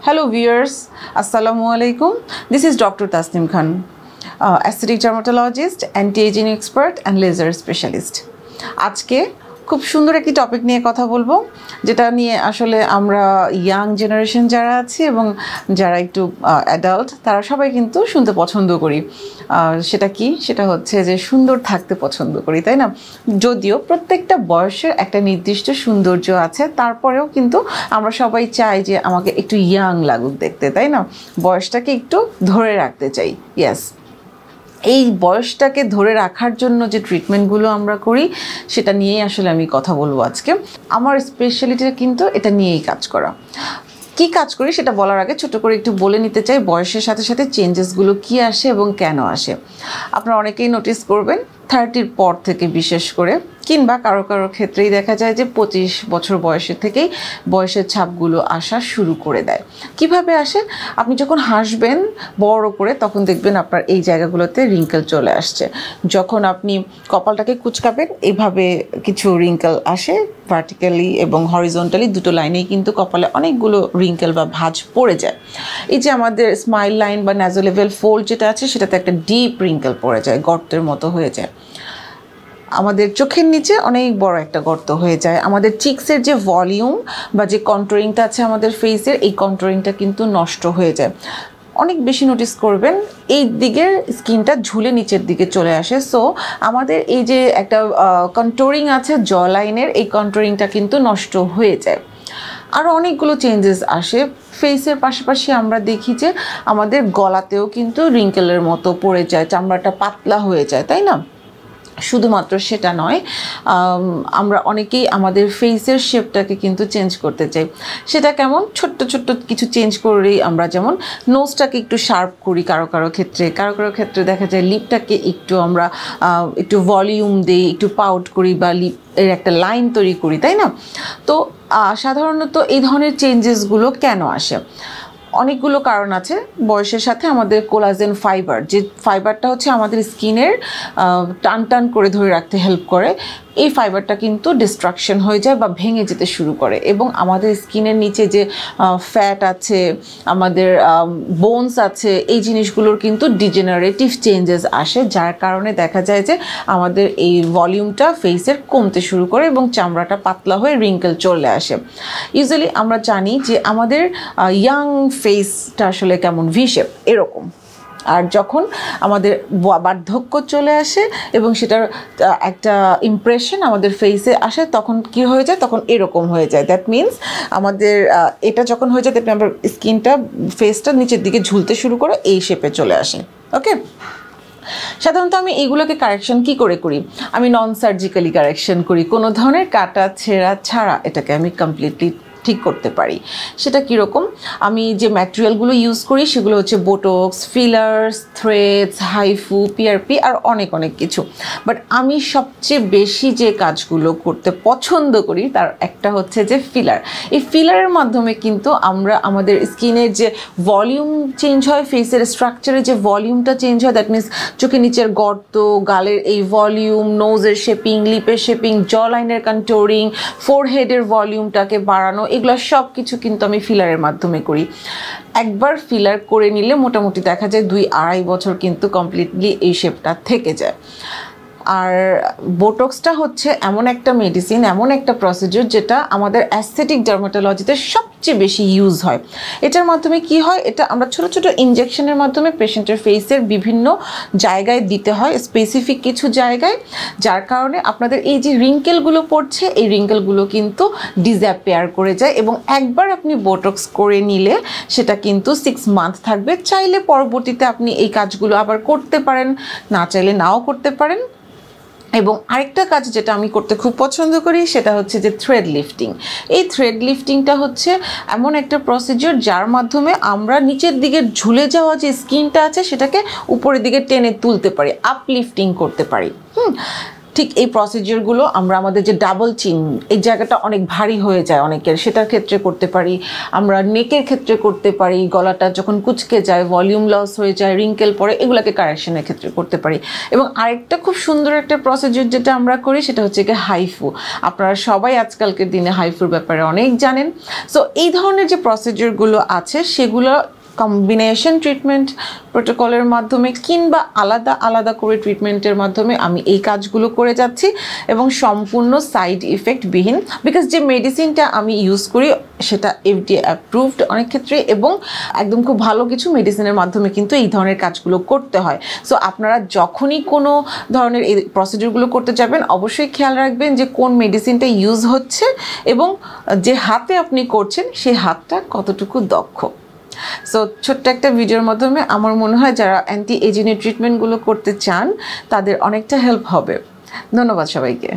Hello viewers, Assalamu alaikum. This is Dr. Tasnim Khan, aesthetic dermatologist, anti-aging expert and laser specialist. আজকে খুব সুন্দর একটি topic নিয়ে কথা বলবো, যেটা নিয়ে আসলে আমরা ইয়াং জেনারেশন যারা আছে এবং যারা একটু অ্যাডাল্ট তারা সবাই কিন্তু শুনতে পছন্দ করি। সেটা হচ্ছে যে সুন্দর থাকতে পছন্দ করি, তাই না? যদিও প্রত্যেকটা বয়সের একটা নির্দিষ্ট সৌন্দর্য আছে, তারপরেও কিন্তু আমরা সবাই চাই যে আমাকে একটু ইয়াং লাগুক দেখতে, তাই না? বয়সটাকে একটু ধরে রাখতে চাই। ইয়েস, এই বয়সটাকে ধরে রাখার জন্য যে ট্রিটমেন্টগুলো আমরা করি সেটা নিয়েই আসলে আমি কথা বলবো আজকে। আমার স্পেশালিটিটা কিন্তু এটা নিয়েই কাজ করা। কি কাজ করি সেটা বলার আগে ছোট করে একটু বলে নিতে চাই বয়সের সাথে সাথে চেঞ্জেসগুলো কি আসে এবং কেন আসে। আপনারা অনেকেই নোটিস করবেন 30-র পর থেকে, বিশেষ করে কিংবা কারো কারো ক্ষেত্রেই দেখা যায় যে 25 বছর বয়সের থেকেই বয়সের ছাপগুলো আসা শুরু করে দেয়। কিভাবে আসে? আপনি যখন হাসবেন বড় করে তখন দেখবেন আপনার এই জায়গাগুলোতে রিঙ্কেল চলে আসছে। যখন আপনি কপালটাকে কুঁচকাবেন এইভাবে কিছু রিঙ্কেল আসে, ভার্টিক্যালি এবং হরিজন্টালি দুটো লাইনেই কিন্তু কপালে অনেকগুলো রিঙ্কেল বা ভাঁজ পড়ে যায়। এই যে আমাদের স্মাইল লাইন বা ন্যাজোলেভেল ফোল্ড যেটা আছে সেটাতে একটা ডিপ রিঙ্কেল পড়ে যায়, গর্তের মতো হয়ে যায়। আমাদের চোখের নিচে অনেক বড় একটা গর্ত হয়ে যায়। আমাদের চিক্সের যে ভলিউম বা যে কন্ট্রোরিংটা আছে আমাদের ফেসের, এই কন্ট্রোরিংটা কিন্তু নষ্ট হয়ে যায়। অনেক বেশি নোটিস করবেন এই দিকের স্কিনটা ঝুলে নিচের দিকে চলে আসে। সো আমাদের এই যে একটা কন্ট্রোরিং আছে জ লাইনের, এই কন্ট্রোরিংটা কিন্তু নষ্ট হয়ে যায়। আরও অনেকগুলো চেঞ্জেস আসে ফেসের পাশাপাশি। আমরা দেখি যে আমাদের গলাতেও কিন্তু রিঙ্কেলের মতো পড়ে যায়, চামড়াটা পাতলা হয়ে যায়, তাই না? শুধুমাত্র সেটা নয়, আমরা অনেকেই আমাদের ফেসের শেপটাকে কিন্তু চেঞ্জ করতে চাই। সেটা কেমন? ছোট্ট ছোট্ট কিছু চেঞ্জ করেই আমরা, যেমন নোজটাকে একটু শার্প করি কারো কারো ক্ষেত্রে দেখা যায় লিপটাকে একটু আমরা একটু ভলিউম দিই, একটু পাউট করি বা লিপ এর একটা লাইন তৈরি করি, তাই না? তো সাধারণত এই ধরনের চেঞ্জেসগুলো কেন আসে? অনেকগুলো কারণ আছে। বয়সের সাথে আমাদের কোলাজেন ফাইবার, যে ফাইবারটা হচ্ছে আমাদের স্কিনের টান টান করে ধরে রাখতে হেল্প করে, এই ফাইবারটা কিন্তু ডিস্ট্রাকশন হয়ে যায় বা ভেঙে যেতে শুরু করে এবং আমাদের স্কিনের নিচে যে ফ্যাট আছে, আমাদের বোনস আছে, এই জিনিসগুলোর কিন্তু ডিজেনারেটিভ চেঞ্জেস আসে, যার কারণে দেখা যায় যে আমাদের এই ভলিউমটা ফেসের কমতে শুরু করে এবং চামড়াটা পাতলা হয়ে রিঙ্কেল চলে আসে। ইউজুয়ালি আমরা জানি যে আমাদের ইয়াং ফেসটা আসলে কেমন, ভি শেপ এরকম। আর যখন আমাদের বার্ধক্য চলে আসে এবং সেটার একটা ইমপ্রেশন আমাদের ফেসে আসে, তখন কি হয়ে যায়? তখন এরকম হয়ে যায়। দ্যাট মিনস আমাদের এটা যখন হয়ে যায় দ্যাট মিনস আমার স্কিনটা, ফেসটা নিচের দিকে ঝুলতে শুরু করে এই শেপে চলে আসে। ওকে, সাধারণত আমি এইগুলোকে কারেকশন কি করে করি? আমি নন সার্জিক্যালি কারেকশন করি, কোনো ধরনের কাটা ছেঁড়া ছাড়া এটাকে আমি কমপ্লিটলি ঠিক করতে পারি। সেটা কীরকম? আমি যে ম্যাটেরিয়ালগুলো ইউজ করি সেগুলো হচ্ছে Botox, fillers, threads, HIFU, PRP আর অনেক কিছু। বাট আমি সবচেয়ে বেশি যে কাজগুলো করতে পছন্দ করি তার একটা হচ্ছে যে ফিলার। এই ফিলারের মাধ্যমে কিন্তু আমরা আমাদের স্কিনের যে ভলিউম চেঞ্জ হয়, ফেসের স্ট্রাকচারে যে ভলিউমটা চেঞ্জ হয়, দ্যাট মিনস চোখের নিচের গর্ত, গালের এই ভলিউম, নোজের শেপিং, লিপের শেপিং, জ লাইনের কন্ট্রোরিং, ফোরহেডের ভলিউমটাকে বাড়ানো, এগুলো সব কিছু কিন্তু আমি ফিলারের মাধ্যমে করি। একবার ফিলার করে নিলে মোটামুটি দেখা যায় 2-2.5 বছর কিন্তু কমপ্লিটলি এই শেপটা থেকে যায়। আর বোটক্সটা হচ্ছে এমন একটা মেডিসিন, এমন একটা প্রসিডিউর যেটা আমাদের অ্যাস্থেটিক ডার্মাটোলজিতে সবচেয়ে বেশি ইউজ হয়। এটার মাধ্যমে কি হয়? এটা আমরা ছোট ছোট ইনজেকশনের মাধ্যমে পেশেন্টের ফেসের বিভিন্ন জায়গায় দিতে হয়, স্পেসিফিক কিছু জায়গায়, যার কারণে আপনাদের এই যে রিঙ্কেলগুলো পড়ছে এই রিঙ্কেলগুলো কিন্তু ডিসঅ্যাপিয়ার করে যায়। এবং একবার আপনি বোটক্স করে নিলে সেটা কিন্তু 6 মান্থ থাকবে। চাইলে পরবর্তীতে আপনি এই কাজগুলো আবার করতে পারেন, না চাইলে নাও করতে পারেন। এবং আরেকটা কাজ যেটা আমি করতে খুব পছন্দ করি সেটা হচ্ছে যে থ্রেড লিফটিং। এই থ্রেড লিফটিংটা হচ্ছে এমন একটা প্রসিডিওর যার মাধ্যমে আমরা নিচের দিকে ঝুলে যাওয়া যে স্কিনটা আছে সেটাকে উপরের দিকে টেনে তুলতে পারি, আপলিফটিং করতে পারি। ঠিক এই প্রসিডিওরগুলো আমরা আমাদের যে ডাবল চিন, এই জায়গাটা অনেক ভারী হয়ে যায় অনেকের, সেটার ক্ষেত্রে করতে পারি। আমরা নেকের ক্ষেত্রে করতে পারি, গলাটা যখন কুচকে যায়, ভলিউম লস হয়ে যায়, রিঙ্কেল পড়ে, এগুলোকে কারেকশনের ক্ষেত্রে করতে পারি। এবং আরেকটা খুব সুন্দর একটা প্রসিডিওর যেটা আমরা করি সেটা হচ্ছে কি হাইফু। আপনারা সবাই আজকালকের দিনে হাইফুর ব্যাপারে অনেক জানেন। সো এই ধরনের যে প্রসিডিওরগুলো আছে সেগুলো কম্বিনেশন ট্রিটমেন্ট প্রোটোকলের মাধ্যমে কিংবা আলাদা আলাদা করে ট্রিটমেন্টের মাধ্যমে আমি এই কাজগুলো করে যাচ্ছি এবং সম্পূর্ণ সাইড ইফেক্ট বিহীন। বিকজ যে মেডিসিনটা আমি ইউজ করি সেটা FDA অ্যাপ্রুভড অনেক ক্ষেত্রে, এবং একদম খুব ভালো কিছু মেডিসিনের মাধ্যমে কিন্তু এই ধরনের কাজগুলো করতে হয়। সো আপনারা যখনই কোনো ধরনের এই প্রসিডিউরগুলো করতে যাবেন অবশ্যই খেয়াল রাখবেন যে কোন মেডিসিনটা ইউজ হচ্ছে এবং যে হাতে আপনি করছেন সেই হাতটা কতটুকু দক্ষ। সো ছোট্ট একটা ভিডিওর মাধ্যমে আমার মনে হয় যারা অ্যান্টি এজিং ট্রিটমেন্টগুলো করতে চান তাদের অনেকটা হেল্প হবে। ধন্যবাদ সবাইকে।